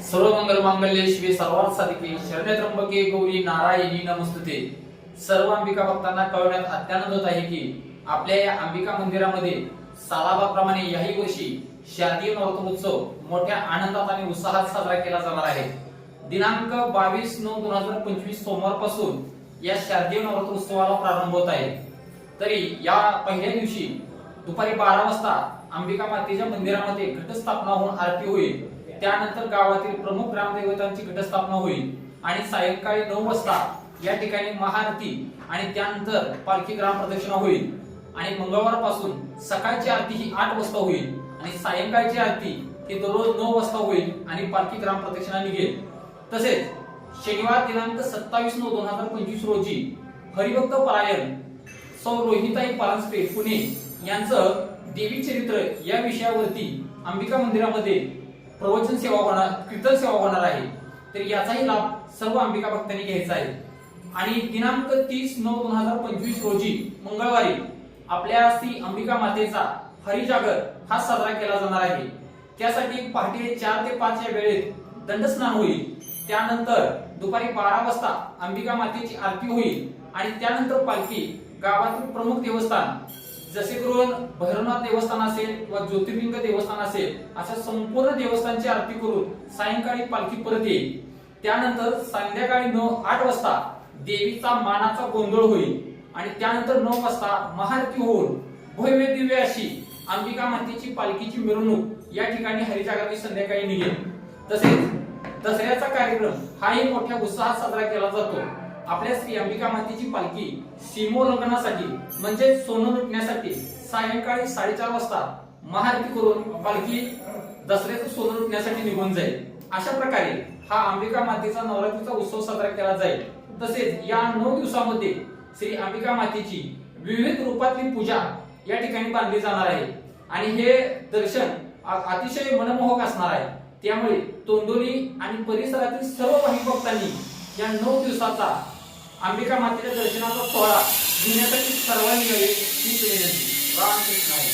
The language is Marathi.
सर्व मंगल मांगल्ये शिवे सर्वार्थ साधिके शरण्य त्र्यंबके गौरी नारायणी नमस्तुते। सर्व अंबिका भक्तांना कळवण्यात अत्यानंद होत आहे की आपल्या या अंबिका मंदिरामध्ये सालाबाप्रमाणे याही वर्षी शारदीय नवरात्रोत्सव मोठ्या आनंदात आणि उत्साहात साजरा केला जाणार आहे। दिनांक 22/9/2025 सोमवारपासून या शारदीय नवरात्रोत्सवाला प्रारंभ होत आहे। तरी या पहिल्या दिवशी दुपारी 12 वाजता अंबिका मातेच्या मंदिरामध्ये घटस्थापना होऊन आरती होईल। त्यानंतर गावातील प्रमुख ग्रामदैवतांची घटस्थापना होईल आणि सायंकाळी 9 वाजता या ठिकाणी महाआरती आणि त्यानंतर पालखी ग्राम प्रदक्षिणा होईल। आणि मंगळवारपासून सकाळची आरती ही 8 वाजता होईल आणि सायंकाळची आरती ही दररोज 9 वाजता होईल आणि पालखी ग्राम प्रदक्षिणा निघेल। तसेच शनिवार दिनांक 27/9/2025 रोजी हरिभक्त परायण सौ रोहिताई परांजपे पुणे यांचं देवी चरित्र या विषयावरती अंबिका मंदिरामध्ये प्रवचन सेवा होणार, कीर्तन सेवा होणार आहे। तर याचाही लाभ सर्व अंबिका भक्तांनी घ्यायचा आहे। आणि दिनांक 30/9/2025 रोजी मंगळवारी आपल्या श्री अंबिका मातेचा हरिजागर हा साजरा केला जाणार आहे। त्यासाठी पहाटे 4 ते 5 या वेळेत दंडस्नान होईल। त्यानंतर दुपारी 12 वाजता अंबिका मातेची आरती होईल आणि त्यानंतर पालखी गावातील प्रमुख देवस्थान जसे करून भैरवनाथ देवस्थान असेल किंवा ज्योतिर्लिंग देवस्थान असेल अशा संपूर्ण देवस्थानची आरती करून सायंकाळी पालखी परत येईल। त्यानंतर संध्याकाळी 8 वाजता देवीचा मानाचा गोंधळ होईल आणि त्यानंतर 9 वाजता महाआरती होऊन भव्य दिव्य अशी अंबिका मातेची पालखीची मिरवणूक या ठिकाणी हरिजागराची संध्याकाळी निघेल। तसेच दसऱ्याचा कार्यक्रम हाही मोठ्या उत्साहात साजरा केला जातो। आपल्या श्री अंबिका मातेची पालखी सीमोल्लंघनासाठी म्हणजे सोनं लुटण्यासाठी सायंकाळी 4:30 वाजता महाआरती करून पालखी दसऱ्याचं सोनं लुटण्यासाठी निघून जाईल। अशा प्रकारे हा अंबिका मातेचा नवरात्रीचा उत्सव साजरा केला जाईल। तसेच या 9 दिवसांमध्ये श्री अंबिका मातेची विविध रूपातली पूजा या ठिकाणी बांधली जाणार आहे आणि हे दर्शन अतिशय मनमोहक असणार आहे। त्यामुळे तोंडोली आणि परिसरातील सर्व भाविक भक्तांनी या 9 दिवसाचा अंबिका मातेच्या दर्शनाचा सोहळा घेण्यासाठी सर्वांनी यावे हीच विनंती। रामकृष्ण हरी।